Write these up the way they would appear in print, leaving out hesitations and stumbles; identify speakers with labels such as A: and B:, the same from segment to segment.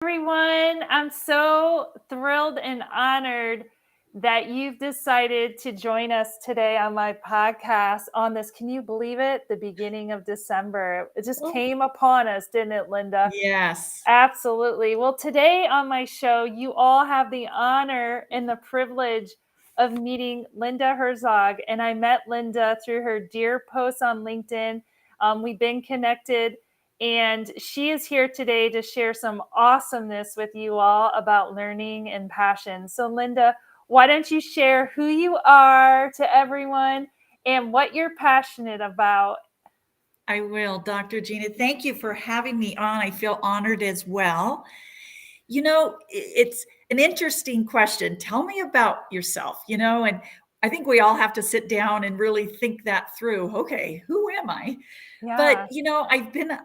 A: Everyone. I'm so thrilled and honored that you've decided to join us today on my podcast on this. Can you believe it? The beginning of December. It just
B: Oh,
A: came upon us, didn't it, Linda?
B: yes.
A: Absolutely. Well, today on my show, you all have the honor and the privilege of meeting Linda Herzog. And I met Linda through her dear posts on LinkedIn. We've been connected, and she is here today to share some awesomeness with you all about learning and passion. So, Linda, why don't you share who you are to everyone and what you're passionate about?
B: I will, Dr. Gina. Thank you for having me on. I feel honored as well. It's an interesting question. Tell me about yourself, and I think we all have to sit down and really think that through. Okay, who am I? But,
A: Yeah.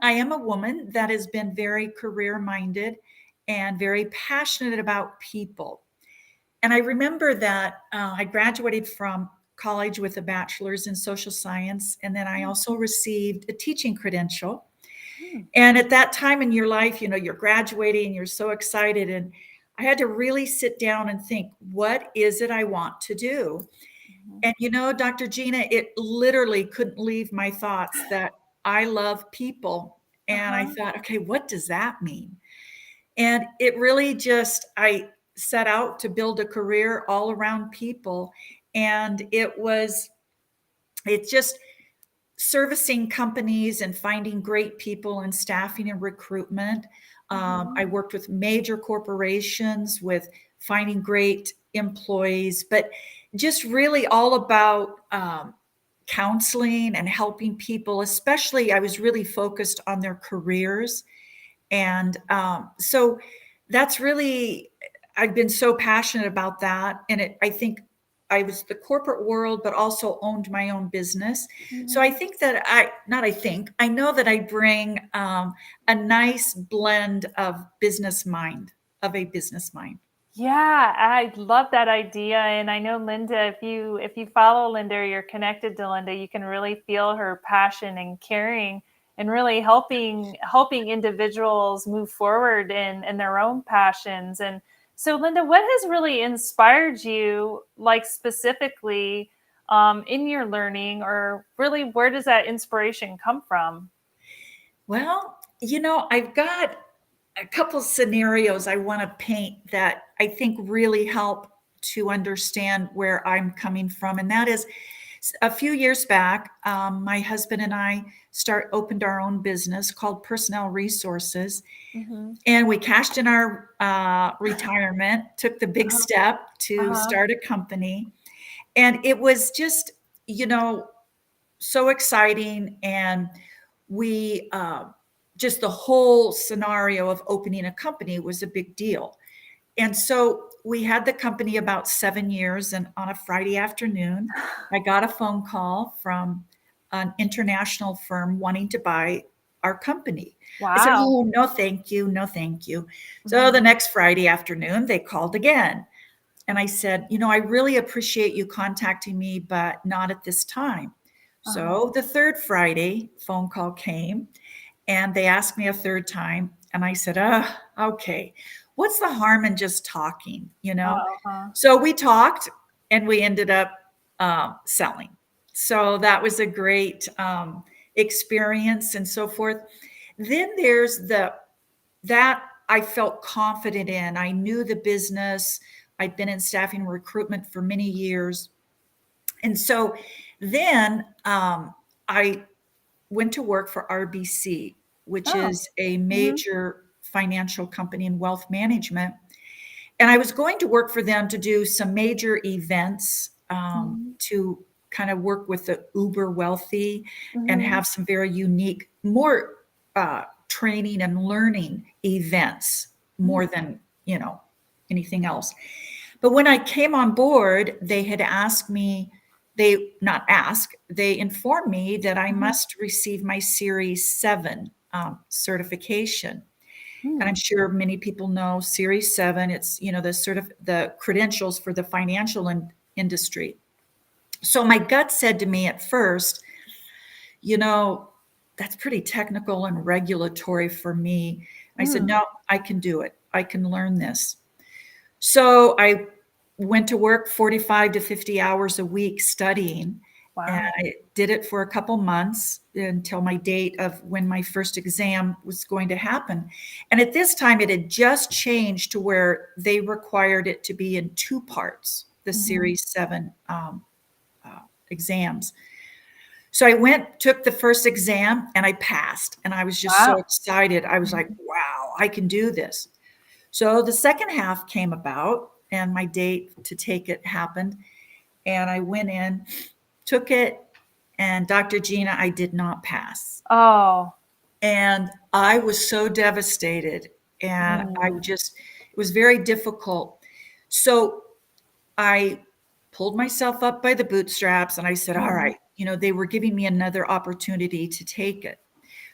B: I am a woman that has been very career minded and very passionate about people. And I remember that I graduated from college with a bachelor's in social science, and then I also received a teaching credential.
A: Hmm.
B: And at that time in your life, you're graduating, you're so excited. And I had to really sit down and think, what is it I want to do?
A: Mhm.
B: And, Dr. Gina, it literally couldn't leave my thoughts that I love people. And I
A: Uh-huh.
B: thought, okay, what does that mean? And it really just, I set out to build a career all around people. And it's just servicing companies and finding great people and staffing and recruitment. I
A: Mhm.
B: worked with major corporations with finding great employees, but just really all about counseling and helping people, especially I was really focused on their careers. And so that's really, I've been so passionate about that. And I think I was the corporate world, but also owned my own business. So I
A: Mhm.
B: think that I know that I bring a nice blend of a business mind.
A: Yeah, I love that idea. And I know Linda, if you follow Linda or you're connected to Linda, you can really feel her passion and caring and really helping individuals move forward in their own passions. And so Linda, what has really inspired you, like specifically in your learning, or really where does that inspiration come from?
B: Well, I've got a couple scenarios I want to paint that I think really help to understand where I'm coming from. And that is a few years back, my husband and I opened our own business called Personnel Resources.
A: Hmm.
B: And we cashed in our retirement, took the big
A: Uh-huh.
B: step to
A: Uh-huh.
B: start a company. And it was just, you know, so exciting. And we just the whole scenario of opening a company was a big deal. And so we had the company about 7 years. And on a Friday afternoon, I got a phone call from an international firm wanting to buy our company. I said,
A: Wow.
B: oh, no, thank you. No, thank you. So the
A: Hmm.
B: next Friday afternoon, they called again. And I said, I really appreciate you contacting me, but not at this time.
A: Uh-huh.
B: So the third Friday phone call came and they asked me a third time. And I said, okay, what's the harm in just talking?
A: Uh-huh.
B: So we talked and we ended up selling. So that was a great experience and so forth. Then there's that I felt confident in. I knew the business. I'd been in staffing recruitment for many years. And so then I went to work for RBC, which
A: Oh.
B: is a
A: Hmm.
B: major financial company in wealth management. And I was going to work for them to do some major events
A: Mhm.
B: to kind of work with the uber wealthy and
A: Mhm.
B: have some very unique, more training and learning events
A: Mm.
B: more than, anything else. But when I came on board, they had asked me, they not ask, they informed me that I
A: Mhm.
B: must receive my Series 7 certification. And I'm
A: Mm.
B: sure many people know Series 7. It's, the credentials for the financial industry. So my gut said to me at first, you know, that's pretty technical and regulatory for me. I said,
A: Mm.
B: no, I can do it. I can learn this. So I went to work 45 to 50 hours a week studying. And
A: Wow.
B: I did it for a couple months until my date of when my first exam was going to happen. And at this time, it had just changed to where they required it to be in two parts, the
A: Mm-hmm.
B: Series 7 exams. So I went, took the first exam, and I passed. And I was just so
A: Wow.
B: excited. I was like, wow, I can do this. So the second half came about, and my date to take it happened. And I went in, took it, and Dr. Gina, I did not pass.
A: Oh.
B: And I was so devastated. And
A: Mm-hmm.
B: it was very difficult. So I pulled myself up by the bootstraps and I said, all right, they were giving me another opportunity to take it.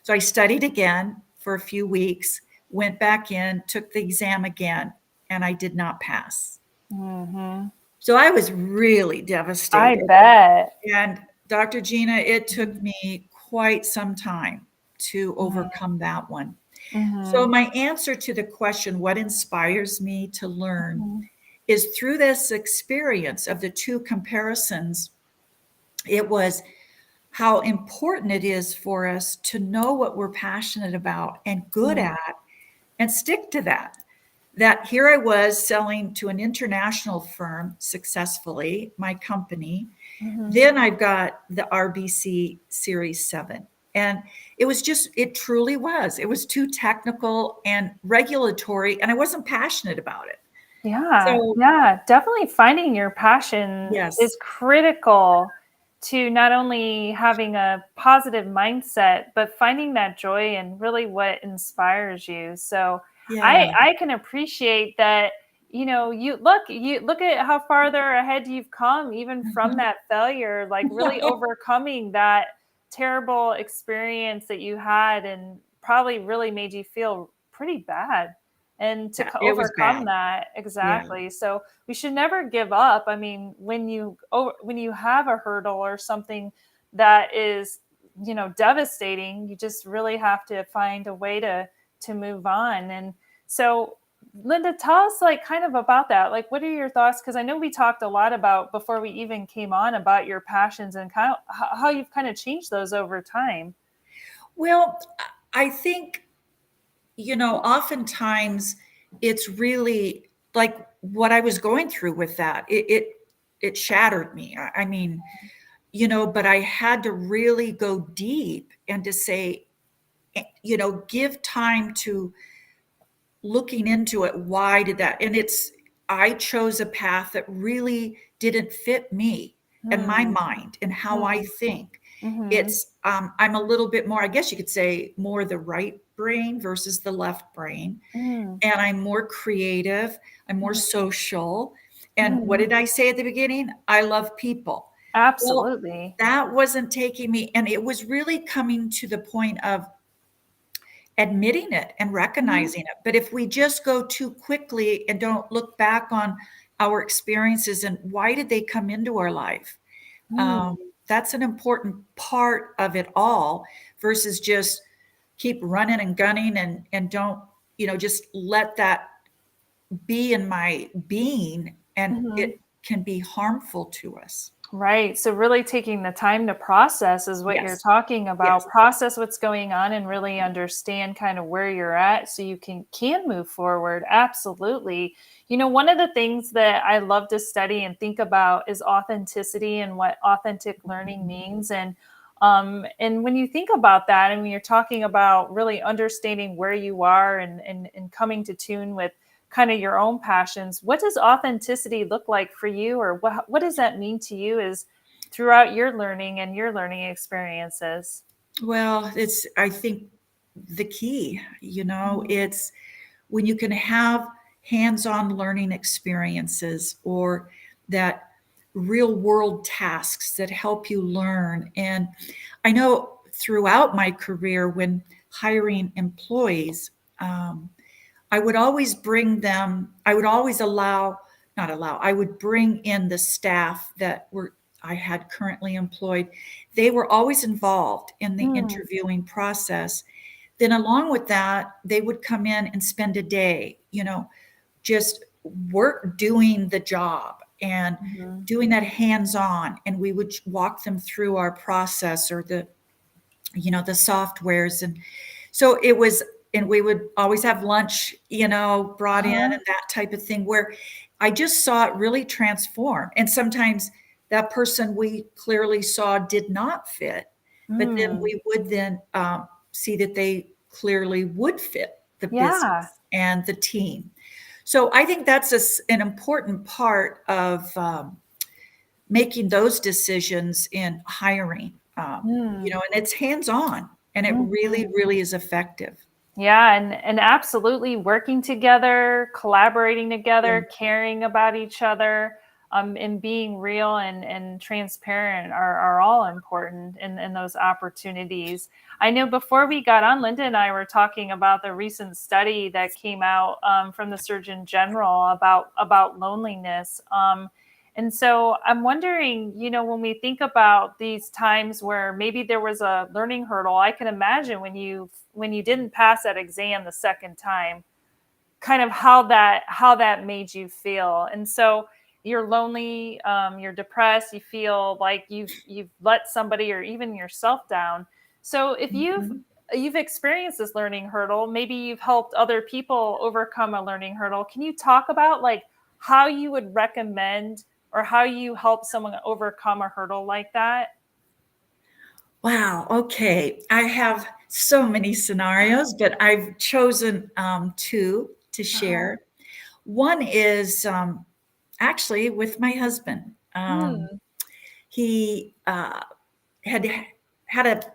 B: So I studied again for a few weeks, went back in, took the exam again, and I did not pass.
A: Mm-hmm.
B: So I was really
A: I
B: devastated.
A: bet.
B: And Dr. Gina, it
A: Mm-hmm.
B: took me quite some time to overcome that one. So,
A: Mm-hmm.
B: my answer to the question, what inspires me to learn,
A: Mm-hmm.
B: is through this experience of the two comparisons, it was how important it is for us to know what we're passionate about and good at and stick to that. That here I was selling to an international firm successfully, my company.
A: Mm-hmm.
B: Then I've got the RBC Series 7. And it truly was. It was too technical and regulatory, and I wasn't passionate about it.
A: Yeah,
B: So,
A: yeah, definitely finding your passion is
B: yes,
A: critical to not only having a positive mindset, but finding that joy and really what inspires you. So
B: yeah.
A: I can appreciate that, you look at how farther ahead you've come, even from that failure, like really overcoming that terrible experience that you had and probably really made you feel pretty bad and to
B: Yeah, it was
A: overcome
B: bad.
A: that
B: Yeah.
A: exactly. So we should never give up. I mean, when you have a hurdle or something that is, devastating, you just really have to find a way to move on. And so, Linda, tell us like kind of about that. Like, what are your thoughts? Because I know we talked a lot about before we even came on about your passions and kind of how you've kind of changed those over time.
B: Well, I think, oftentimes it's really like what I was going through with that. It shattered me. I mean, but I had to really go deep and to say, give time to looking into it. Why did that? And I chose a path that really didn't fit me and my
A: Hmm.
B: mind and how I think.
A: Mm-hmm.
B: I'm a little bit more, I guess you could say, more the right brain versus the left brain.
A: Mm-hmm.
B: And I'm more creative, I'm more social. And what
A: Mm-hmm.
B: did I say at the beginning? I love people. Well,
A: Absolutely.
B: that wasn't taking me, and it was really coming to the point of admitting it and
A: Mhm,
B: recognizing it. But if we just go too quickly and don't look back on our experiences and why did they come into our life,
A: mm,
B: that's an important part of it all versus just keep running and gunning and don't, just let that be in my being, and
A: mhm.
B: it can be harmful to us.
A: Right. So really taking the time to process is what you're
B: Yes.
A: talking
B: Yes.
A: about. Process what's going on and really understand kind of where you're at so you can move forward. Absolutely. One of the things that I love to study and think about is authenticity and what authentic learning means. And when you think about that, and when you're talking about really understanding where you are and coming to tune with kind of your own passions, what does authenticity look like for you, or what does that mean to you is throughout your learning and your learning experiences?
B: Well, it's, I think, the key,
A: Mhm.
B: it's when you can have hands-on learning experiences or that real world tasks that help you learn. And I know throughout my career when hiring employees, I would always bring them, I would always allow, not allow, I would bring in the staff that were I had currently employed. They were always involved in the
A: Mm,
B: interviewing process. then along with that, they would come in and spend a day, just work doing the job and
A: Mhm.
B: doing that hands on. And we would walk them through our process or the softwares. And so it was, and we would always have lunch, brought in
A: Uh-huh.
B: and that type of thing, where I just saw it really transform. And sometimes that person we clearly saw did not fit, but then
A: Mm.
B: we would then see that they clearly would fit the
A: Yeah.
B: business and the team. So I think that's an important part of making those decisions in hiring,
A: Mm.
B: and it's hands on, and it really,
A: Mhm.
B: really is effective.
A: Yeah, and absolutely working together, collaborating
B: Yeah.
A: together, caring about each other, and being real and transparent are all important in those opportunities. I know before we got on, Linda and I were talking about the recent study that came out from the Surgeon General about loneliness. And so I'm wondering, when we think about these times where maybe there was a learning hurdle, I can imagine when you didn't pass that exam the second time, kind of how that made you feel. And so you're lonely, you're depressed, you feel like you've let somebody or even yourself down. So if
B: Mhm.
A: you've experienced this learning hurdle, maybe you've helped other people overcome a learning hurdle. Can you talk about like how you would recommend or how you help someone overcome a hurdle like that?
B: Wow. Okay. I have so many scenarios, but I've chosen two to
A: Uh-huh.
B: share. One is actually with my husband.
A: Hmm.
B: He had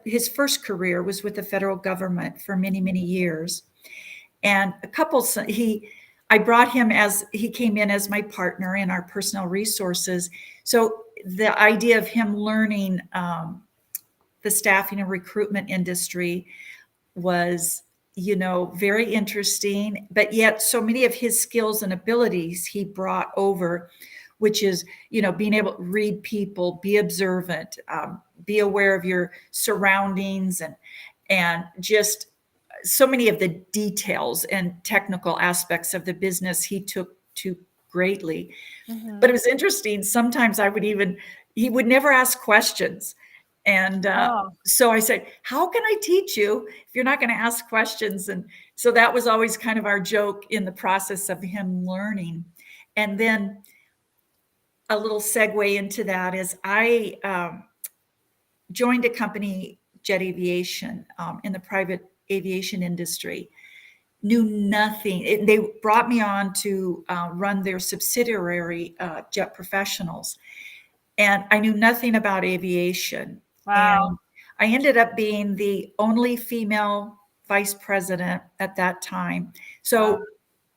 B: his first career was with the federal government for many, many years. And I brought him as he came in as my partner in our personal resources. So the idea of him learning the staffing and recruitment industry was, very interesting, but yet so many of his skills and abilities he brought over, which is, being able to read people, be observant, be aware of your surroundings, and just so many of the details and technical aspects of the business he took to greatly. But it
A: Hmm.
B: was interesting. Sometimes he would never ask questions. And
A: Oh.
B: so I said, how can I teach you if you're not going to ask questions? And so that was always kind of our joke in the process of him learning. And then a little segue into that is I joined a company, Jet Aviation, in the private aviation industry. Knew nothing. They brought me on to run their subsidiary, Jet Professionals, and I knew nothing about aviation.
A: Wow.
B: And I ended up being the only female vice president at that time.
A: Wow.
B: So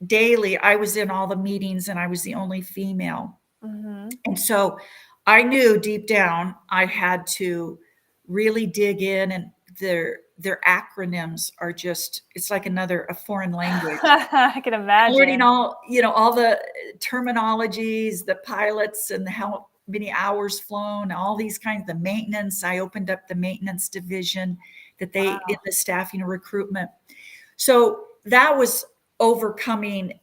B: daily, I was in all the meetings and I was the only female.
A: Hmm.
B: And so I knew deep down I had to really dig in, and their acronyms are just, it's like a foreign language.
A: I can
B: Learning
A: imagine.
B: all the terminologies, the pilots and how many hours flown, all these kinds, the maintenance. I opened up the maintenance division that they in
A: Wow.
B: the staffing and recruitment. So that was overcoming,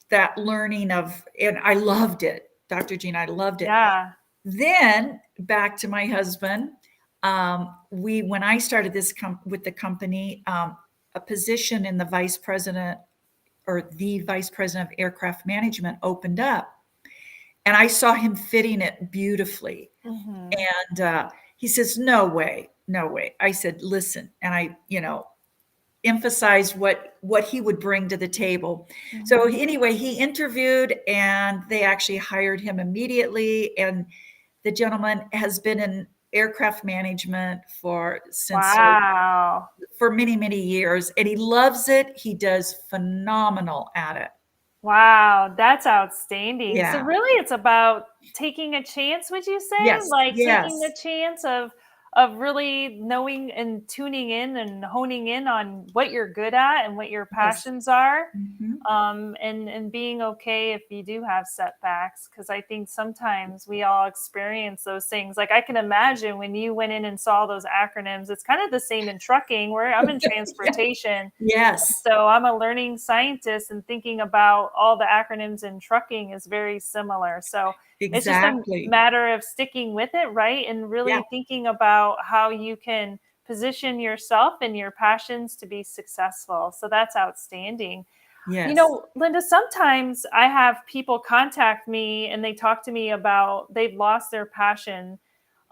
B: that learning of, and I loved it, Dr. Jean, I loved it.
A: Yeah.
B: Then back to my husband. When I started with the company, a position in the vice president or the vice president of aircraft management opened up, and I saw him fitting it beautifully.
A: Hmm.
B: And he says, "No way, no way." I said, "Listen," and I, emphasized what he would bring to the table. So
A: Hmm.
B: anyway, he interviewed, and they actually hired him immediately. And the gentleman has been in aircraft management
A: Wow.
B: for many, many years, and he loves it. He does phenomenal at it.
A: Wow, that's outstanding. So
B: Yeah.
A: really it's about taking a chance, would you say?
B: Yes.
A: Like taking the
B: Yes.
A: chance of of really knowing and tuning in and honing in on what you're good at and what your
B: Yes.
A: passions are,
B: Mhm.
A: and being okay if you do have setbacks, because I think sometimes we all experience those things. Like I can imagine when you went in and saw those acronyms, it's kind of the same in trucking, where I'm in
B: Yeah.
A: transportation.
B: Yes,
A: So I'm a learning scientist, and thinking about all the acronyms in trucking is very similar. So it's just a
B: exactly.
A: matter of sticking with it, right? And
B: Yeah.
A: really thinking about how you can position yourself and your passions to be successful. So that's outstanding.
B: Yes.
A: Linda, sometimes I have people contact me and they talk to me about they've lost their passion.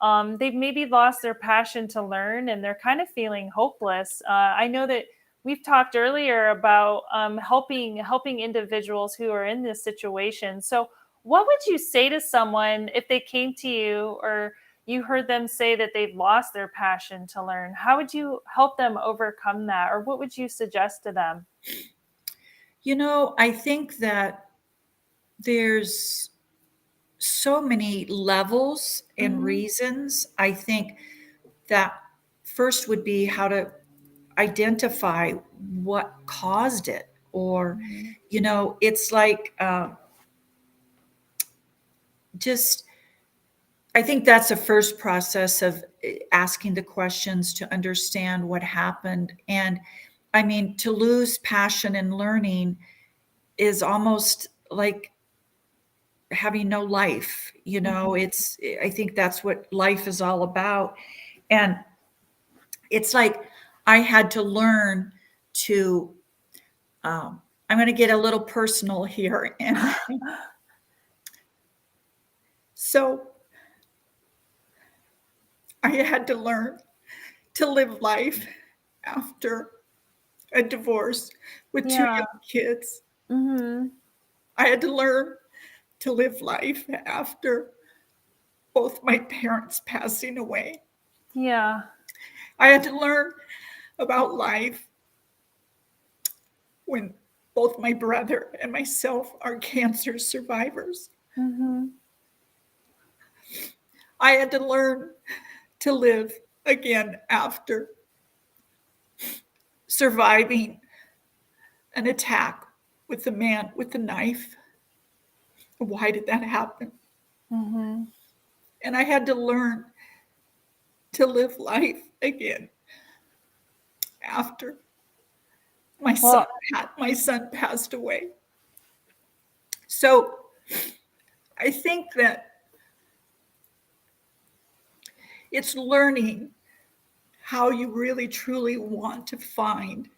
A: They've maybe lost their passion to learn and they're kind of feeling hopeless. I know that we've talked earlier about helping individuals who are in this situation. So, what would you say to someone if they came to you or you heard them say that they've lost their passion to learn? How would you help them overcome that, or what would you suggest to them?
B: I think that there's so many levels and
A: Hmm.
B: reasons. I think that first would be how to identify what caused it. Or,
A: Hmm.
B: it's like just, I think that's the first process of asking the questions to understand what happened. And I mean, to lose passion in learning is almost like having no life.
A: Hmm.
B: I think that's what life is all about. And it's like I had to learn to, I'm going to get a little personal here. And so I had to learn to live life after a divorce with two
A: Yeah.
B: young kids.
A: Hmm.
B: I had to learn to live life after both my parents passing away.
A: Yeah.
B: I had to learn about life when both my brother and myself are cancer survivors.
A: Hmm.
B: I had to learn to live again after surviving an attack with the man with the knife. Why did that happen?
A: Hmm.
B: And I had to learn to live life again after my son
A: Well,
B: my son passed away. So I think that it's learning how you really truly want to find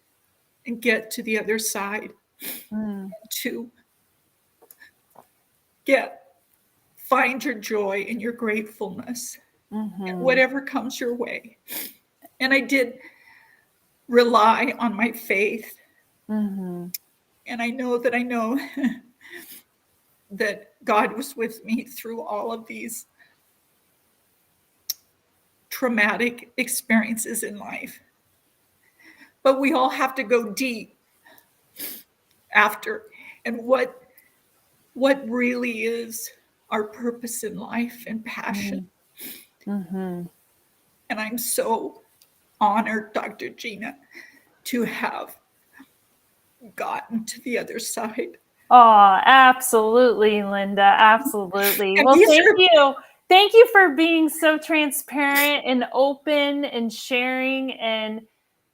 B: and get to the other side,
A: mm,
B: to get find your joy and your gratefulness and
A: mhm,
B: whatever comes your way. And I did rely on my faith,
A: mhm,
B: and I know that God was with me through all of these traumatic experiences in life. But we all have to go deep after, and what really is our purpose in life and passion.
A: mm, mhm.
B: And I'm so honored, Dr. Gina, to have gotten to the other side.
A: Oh, absolutely, Linda. Absolutely.
B: And
A: Well,
B: these
A: thank
B: are,
A: you. Thank you for being so transparent and open and sharing. And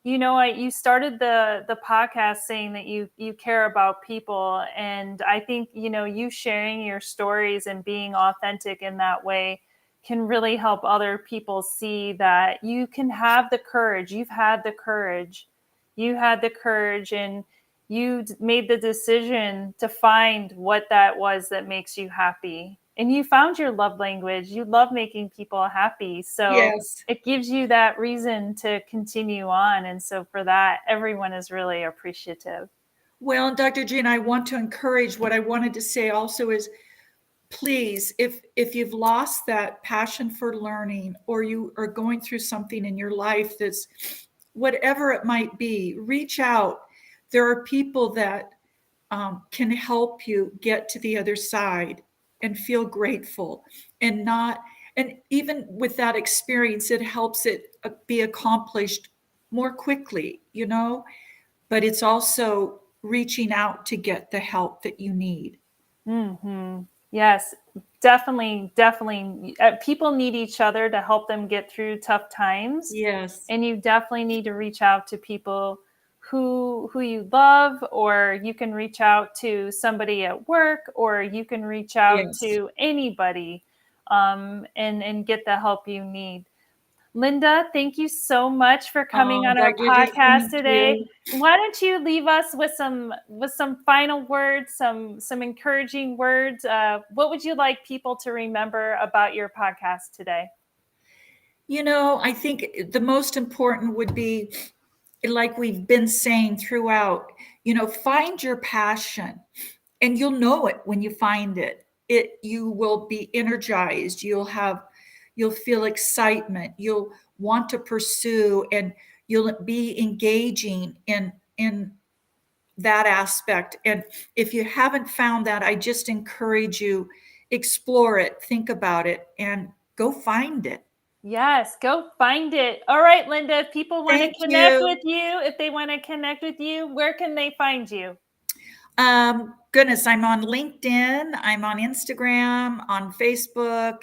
A: you started the podcast saying that you care about people, and I think you sharing your stories and being authentic in that way can really help other people see that you can have the courage. You've had the courage. You had the courage, and you made the decision to find what that was that makes you happy. And you found your love language. You love making people happy. So
B: yes.
A: it gives you that reason to continue on. And so for that, everyone is really appreciative.
B: Well, and Dr. Gina, I want to encourage, what I wanted to say also is, please, if you've lost that passion for learning, or you are going through something in your life that's whatever it might be, reach out. There are people that can help you get to the other side and feel grateful, and not And even with that experience, it helps it be accomplished more quickly, you know? But it's also reaching out to get the help that you need.
A: Yes, definitely, definitely. People need each other to help them get through tough times,
B: Yes.
A: and you definitely need to reach out to people who you love, or you can reach out to somebody at work, or you can reach out
B: Yes.
A: to anybody, and get the help you need. Linda, thank you so much for coming
B: Oh,
A: on our
B: Dr. G,
A: podcast
B: thank
A: today.
B: you.
A: Why don't you leave us with some final words, some encouraging words? What would you like people to remember about your podcast today?
B: You know, I think the most important would be, like we've been saying throughout, you know, find your passion, and you'll know it when you find it. You will be energized. You'll feel excitement. You'll want to pursue, and you'll be engaging in that aspect. And if you haven't found that, I just encourage you, explore it, think about it, and go find it.
A: Yes, go find it. All right, Linda, if people want to
B: Thank
A: connect with
B: you.
A: you, if they want to connect with you, where can they find you?
B: Goodness, I'm on LinkedIn, I'm on Instagram, on Facebook.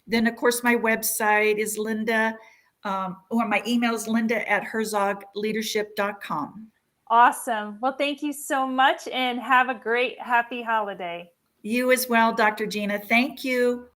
B: Then, of course, my website is Linda, or my email is Linda at herzogleadership.com.
A: Awesome. Well, thank you so much and have a great, happy holiday.
B: You as well, Dr. Gina. Thank you.